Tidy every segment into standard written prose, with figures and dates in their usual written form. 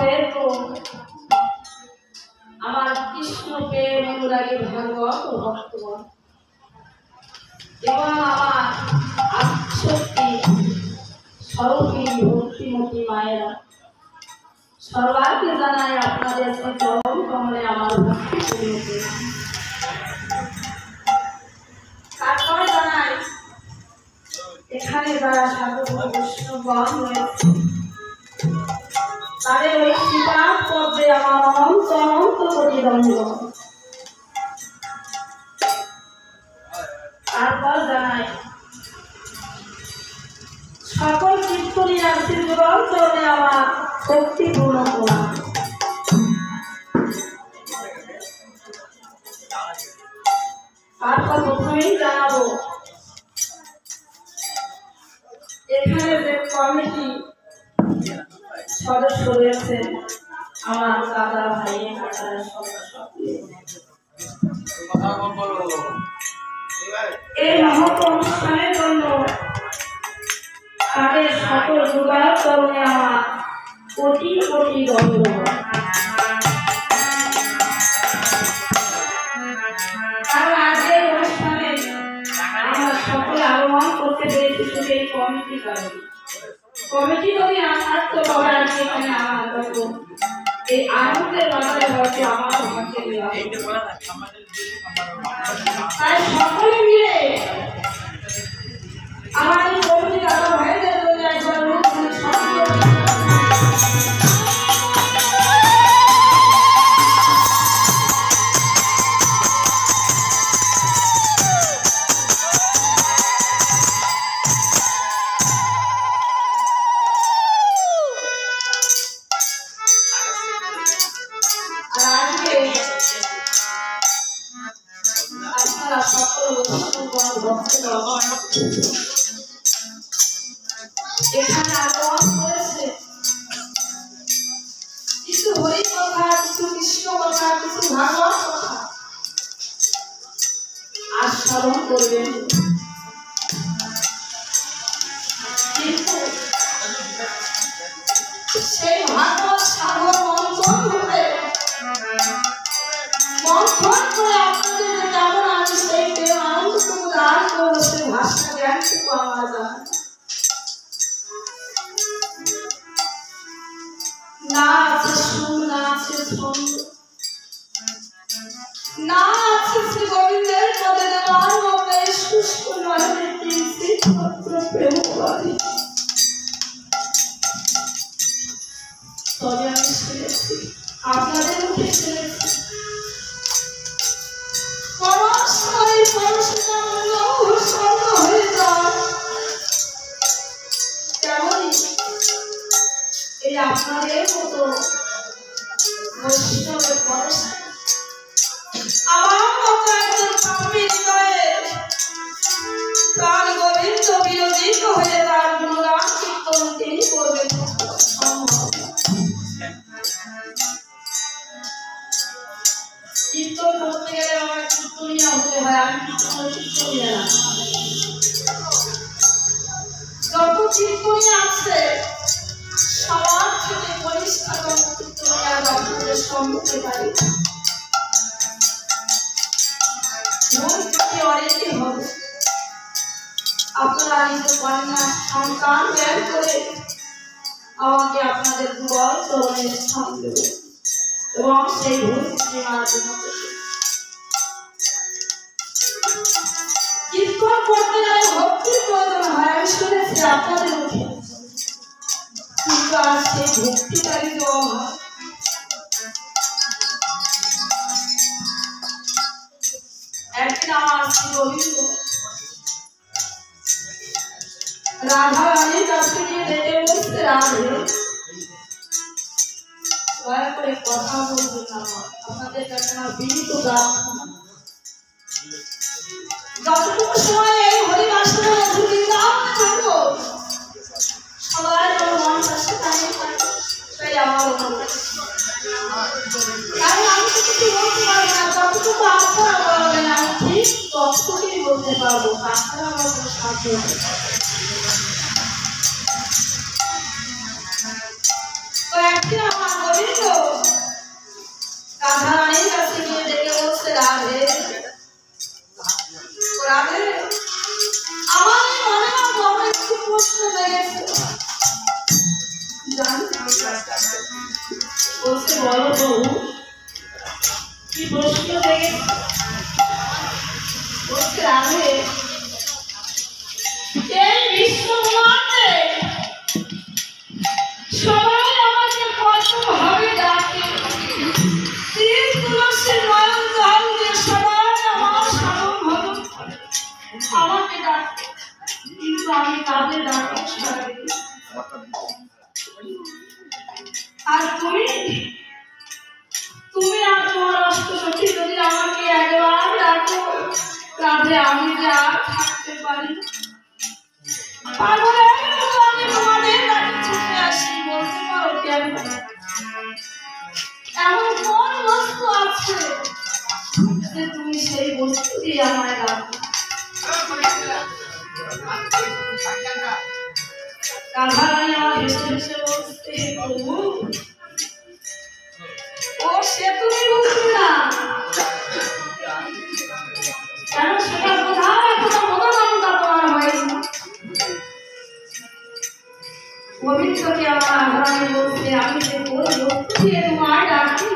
হয়তো আমার কৃষ্ণকে অনুরাগী ভাগবত ও ভক্তগণ এবং আমার আত্মশক্তি স্বরূপী ভক্তিমতী মায়েরা সর্বার্থে জানাই আপনাদের চরম কমলে আমার ভক্তি পূর্ণকে। তারপরে জানাই এখানে যারা সাধু বৈষ্ণবগণ রয়েছে তাদের ওই শ্রীপাদ পদ্মে আমার অনন্ত অনন্ত কোটি দণ্ডবত। তারপর জানাই সকল কীর্তনীয়ার শ্রীযুগল চরণে আমার ভক্তিপূর্ণ প্রণাম। তারপর প্রথমেই জানাবো এখানে যে কমিটি সদস্য রয়েছে আমার দাদা ভাই এই মহৎ অনুষ্ঠানের জন্য তাদের সকল যুগার চরণে আমার কোটি কোটি ধন্যবাদ। কারণ আজকের অনুষ্ঠানে আমরা সকলে আগমন করতে পেরেছি শুধু এই কমিটি কারণে। কমিটি যদি না থাকতো তবে আজকে এখানে আমার হতো এই আনন্দের বাজারে হয়তো আমার ভাগ্যে দেওয়া। তাই সকলে মিলে আমার এই কমিটি দাদা ভাইদের জন্য একবার এখানে আগমন করেছে কিছু হরি কথা, কিছু কৃষ্ণ কথা, কিছু ভাগবত কথা আস্বাদন করবেন। কিন্তু সেই ভাগবত সাগর মন্থন করে আপনাদের যে কেমন আছে সেই প্রেম আনন্দটুকু দান করবো সেই ভাষা জ্ঞানটুকু আমার জানা না আছে সুর, না আছে ছন্দ, না আছে শ্রী গোবিন্দের পদে দেওয়ার মধ্যে শুষ্ক নয়নের কিঞ্চিৎ মাত্র প্রেম বাড়ি। তবে আমি শুনেছি আপনাদের মুখে শুনেছি পরস্পরই পরস্পর স্বর্ণ হয়ে যায়, তেমনই এই আপনাদের মতো বৈষ্ণবের পরস্পর আমার মতো একজন পাপী হৃদয়ে প্রাণ গোবিন্দ বিরোধিত হয়ে তার গুণগান কীর্তন তিনি করবেন সম্ভব। কীর্তন করতে গেলে আমার কীর্তনীয় হতে হয়, আমি কীর্তনীয় না। যত কীর্তনীয় আছে সবার থেকে পরিষ্কার কীর্তনীয় আপনাদের সম্মুখে পারি অনেকে হবে। আপনারা নিজের কন্যা সন্তান জ্ঞান করে আমাকে আপনাদের দুয়ার চরণে স্থান দেবে এবং সেই ভক্তি মাধ্যমে কীর্তন করতে গেলে ভক্তির প্রয়োজন হয়, আমি শুনেছি আপনাদের মুখে, কিন্তু আর সেই ভক্তিটাই দেওয়া হয়। একদিন আমার শ্রী গোবিন্দ রাধা রানীর কাছে গিয়ে ডেকে বলছে, রাধে দয়া করে কথা বলবেন না, আপনাদের কাছে আমার বিনীত গান যতটুকু সময় এই হরিবাসনে থাকবো সবাই মন কাছে তাই আমার কারণ আমি তো কিছু বলতে পারবো না, যতটুকু আপনারা বলবেন আমি ঠিক ততটুকুই বলতে পারবো, তাছাড়া আমার কোনো সাহায্য নেই। তো একদিন আমার বলছে বলো বউ কি প্রশ্ন দেখে বলছে রাধে এই বিশ্বব্রহ্মাণ্ডে সবাই আমাকে কত ভাবে ডাকে তিন তুলসী নয়ন জল দিয়ে সবাই আমার সাধন ভজন আমাকে ডাকে কিন্তু আমি তাদের ডাকে সাড়া দিই আর তুমি আর তোমার অষ্টসখী যদি আমাকে একবার ডাকো রাধে আমি যে আর থাকতে পারি পাগলের মতো আমি তোমাদের ডাকে ছুটে আসি বলতে পারো কেন এমন কোন বস্তু আছে যে তুমি সেই বস্তু দিয়ে আমায় ডাকো রাধারানী আমার হেসে হেসে বলছে প্রভু ও সে তুমি বুঝবে না কেন সেটা বোঝার এখনো বোধগম্যতা তোমার হয়নি গোবিন্দকে আমার রাধারানী বলছে আমি যে কোন বস্তু দিয়ে তোমায় ডাকি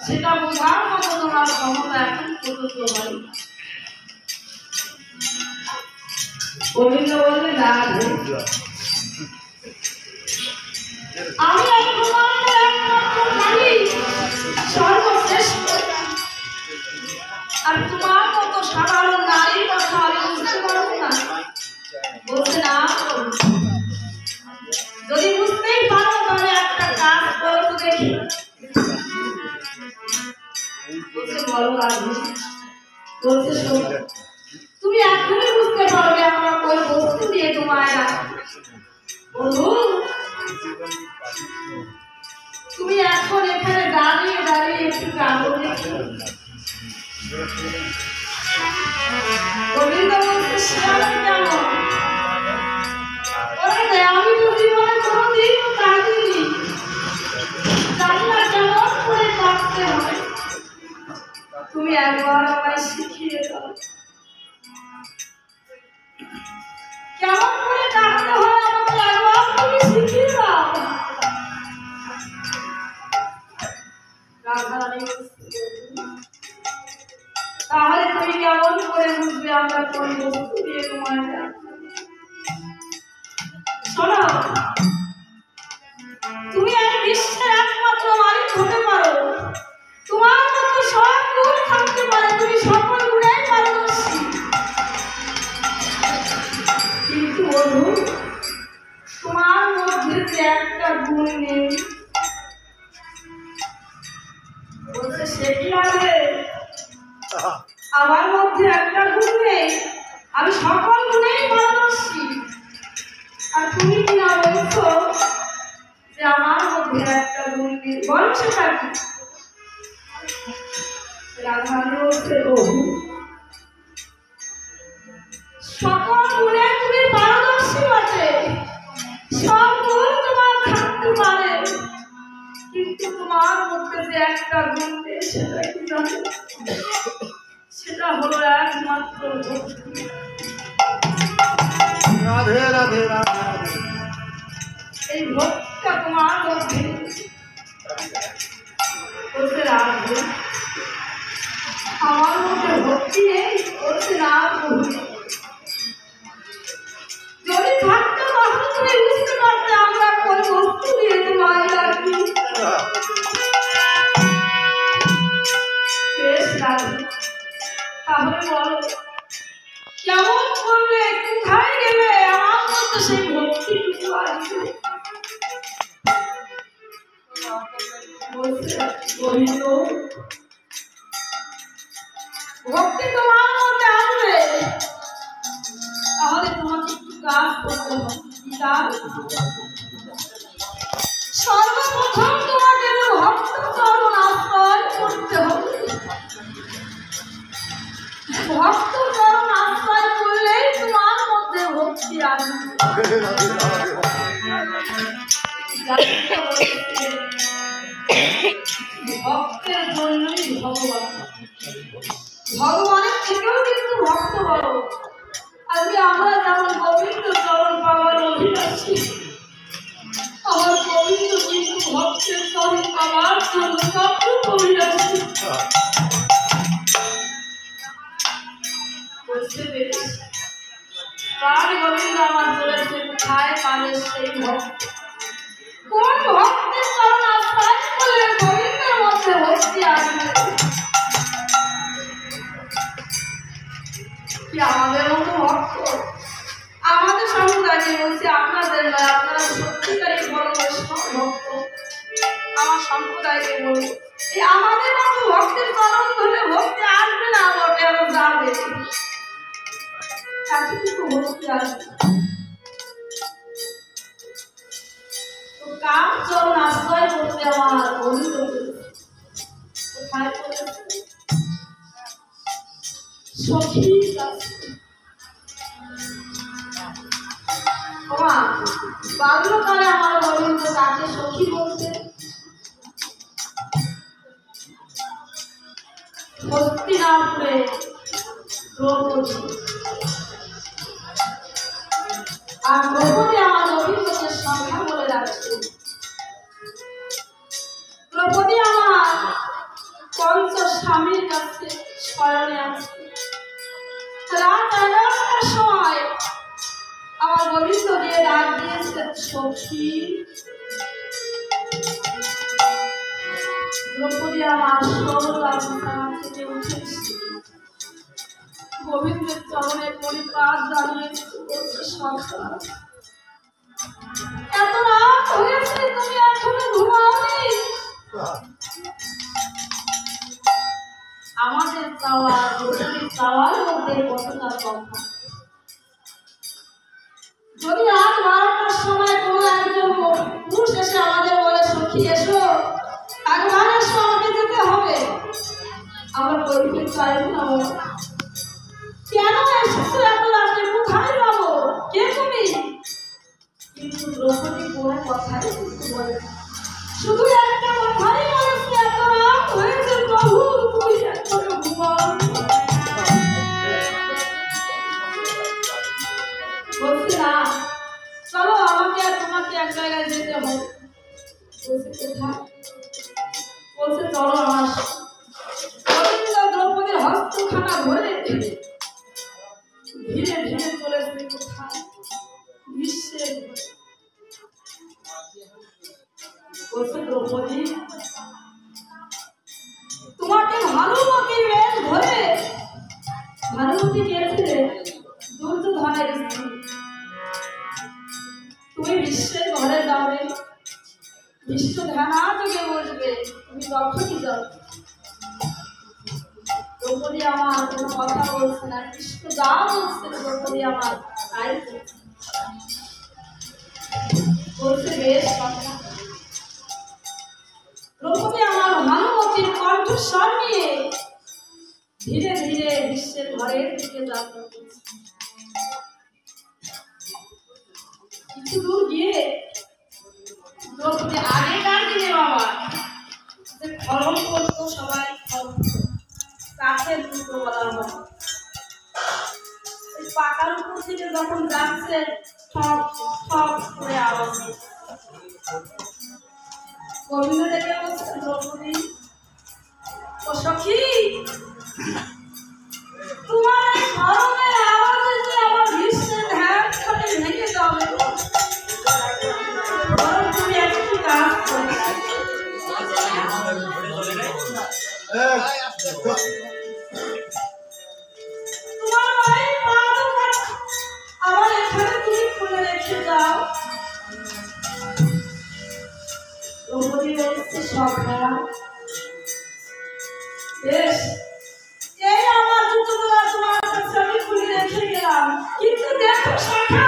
সেটা বোঝার মতো তোমার ক্ষমতা এখন পর্যন্ত হয়নি গোবিন্দ বললে না আমি ব্রহ্মাণ্ডের একমাত্র নারী সর্বশ্রেষ্ঠ আর তোমার মতো সাধারণ নারীর কথা আমি বুঝতে পারবো না বলছে না যদি বুঝতেই পারো তাহলে একটা কাজ করো তো দেখি বলছে বলো রাধে বলছে শোন তুমি এখনই বুঝতে পারবে আমরা কোন বস্তু দিয়ে তোমায় ডাকি বন্ধু তুমি এখন এখানে দাঁড়িয়ে দাঁড়িয়ে একটু কাঁদো দেখো গোবিন্দ বলছে শিয়ালের কেমন আমি তো জীবনে কোনোদিন কাঁদিনি জানি না কেমন করে কাঁদতে হয় তুমি একবার আমায় শিখিয়ে দাও কেমন করে কাঁদতে হয় আমাকে একবার তুমি শিখিয়ে দাও তাহলে তুমি কেমন করে বুঝবে আমরা কোন বস্তু দিয়ে তোমার শোনো তুমি এক বিশ্বের একমাত্র মালিক হতে পারো তোমার মধ্যে সব গুণ থাকতে পারে তুমি সকল গুণেই পারদর্শী কিন্তু বন্ধু তোমার মধ্যে যে একটা গুণ নেই বলছে সে কি আছে আমার মধ্যে একটা গুণ নেই আমি সকল গুণেই পারদর্শী আর তুমি কি না বলছো যে আমার মধ্যে একটা গুণ নেই বলো সেটা কি রাধারানী বলছে প্রভু সকল গুণে তুমি পারদর্শী বটে সব গুণ তোমার থাকতে পারে কিন্তু তোমার মধ্যে যে একটা গুণ নেই সেটা কি জানো সেটা হলো একমাত্র রাধে রাধে রাধে এই ভক্তিটা তোমার মধ্যে বলতে রাধে আমার মধ্যে ভক্তি নেই বলতে না যদি থাকতো তাহলে তুমি বুঝতে পারতে আমরা কোন বস্তু দিয়ে তোমার ডাকি বেশ রাধে তাহলে বলো কেমন করলে কোথায় গেলে আমার মধ্যে সেই ভক্তিটুকু আসবে গোবিন্দ ভক্তি তোমার মধ্যে আসবে তাহলে তোমাকে একটু কাজ করতে হবে কাজ সর্বপ্রথম তোমাকে ভক্ত চরণ আশ্রয় করতে হবে ভক্ত চরণ আশ্রয় করলেই তোমার মধ্যে ভক্তি আসবে ভক্তের জন্যই ভগবান ভগবানের থেকেও কিন্তু ভক্ত বড় আজকে আমরা যেমন গোবিন্দ চরণ পাওয়ার অধিকারী আমার গোবিন্দ কিন্তু ভক্তের আমি আমার জন্য কাপড় পরিয়াছি। বুঝতে পেরেছি প্রাণ গোবিন্দ আমার চলেছে কোথায় পাবে সেই ভক্ত। কোন ভক্তের চরণ আশ্রয় করলে গোবিন্দের মধ্যে ভক্তি আসবে? কি আমাদের মতো ভক্ত? আমাদের সম্প্রদায়কে বলছি, আপনাদের নয়, আপনারা সত্যিকারই বড় বৈষ্ণব ভক্ত। আমার সম্প্রদায়কে বলবো এই আমাদের মতো ভক্তের চরণ ধরে ভক্তি আসবে না বটে, আরো যাবে এতটুকু ভক্তি আসবে। তো কার চরণ আশ্রয় করতে আমার বন্ধু কোথায় পড়েছে? সখীর কাছে। বাল্যকালে আমার গোবিন্দ কাকে সখী বলতে? হস্তিনাপুরে দ্রৌপদী। আর দ্রৌপদী আমার গোবিন্দকে সংখ্যা বলে রাখছে। দ্রৌপদী আমার পঞ্চ স্বামীর কাছে শয়নে আছে। রাত 11টার সময় আমার গোবিন্দ দিয়ে ডাক দিয়েছে সখী। দ্রৌপদী আমার সরলা থেকে উঠেছে, গোবিন্দের চরণে পরিপাত জানিয়েছে। এত রাত হয়েছে, তুমি এখনো ঘুমাওনি? আমাদের চাওয়া গোবিন্দের চাওয়ার মধ্যে কতটা কথা। যদি রাত 12টার সময় কোনো একজন পুরুষ এসে আমাদের বলে সখী এসো, একবার এসো, আমাকে যেতে হবে, আমরা বলতে চাইব না। কেন এসেছো এত রাতে? কোথায় যাবো? কে তুমি? কিন্তু দ্রৌপদী কোনো কথাই বলে, শুধু একটা কথাই বলেছে, এত রাত হয়েছে প্রভু, তুমি এখনো ঘুমাও। বলছে না, চলো আমাকে আর তোমাকে এক জায়গায় যেতে হবে। বলছে কোথায়? বলছে চলো আমার। গোবিন্দ দ্রৌপদীর হস্তখানা ধরে ধীরে ধীরে চলেছে কোথায়? বিশ্বের। বলছে দ্রৌপদী, তোমাকে ভানুমতির বেশ ধরে, ভানুমতি গিয়েছিলে দুর্যোধনের স্ত্রী, তুমি বিশ্বের ঘরে যাবে, বিশ্ব ধ্যানাযোগে বসবে, তুমি তখনই যাও। দ্রৌপদী আমার কোনো কথা বলছে না, কৃষ্ণ যা বলছে দ্রৌপদী আমার তাই বলছে। বেশ কথা। দ্রৌপদী আমার ভানুমতির কণ্ঠস্বর নিয়ে ধীরে ধীরে বিশ্বের ঘরের দিকে যাত্রা করছে। কিছু দূর গিয়ে দ্রৌপদী, আগেকার দিনে বাবা যে খরম করতো, সবাই কাঠের দুটো বলা হয়, পাকার উপর থেকে যখন যাচ্ছে সব সব করে আওয়াজ। গোবিন্দ দেখে বলছে দ্রৌপদী, ও সখী, তোমার খরমের আওয়াজে যে আমার বিশ্বের ধ্যান খালি ভেঙে যাবে। তুমি একটু কাজ করো। তোমার বাড়ির পা দোকান আমার এখানে তুমি খুলে রেখে যাও। দ্রৌপদী বলছে সখা, বেশ, এই আমার জুতো তোমার কাছে আমি খুলে রেখে গেলাম, কিন্তু দেখো সখা,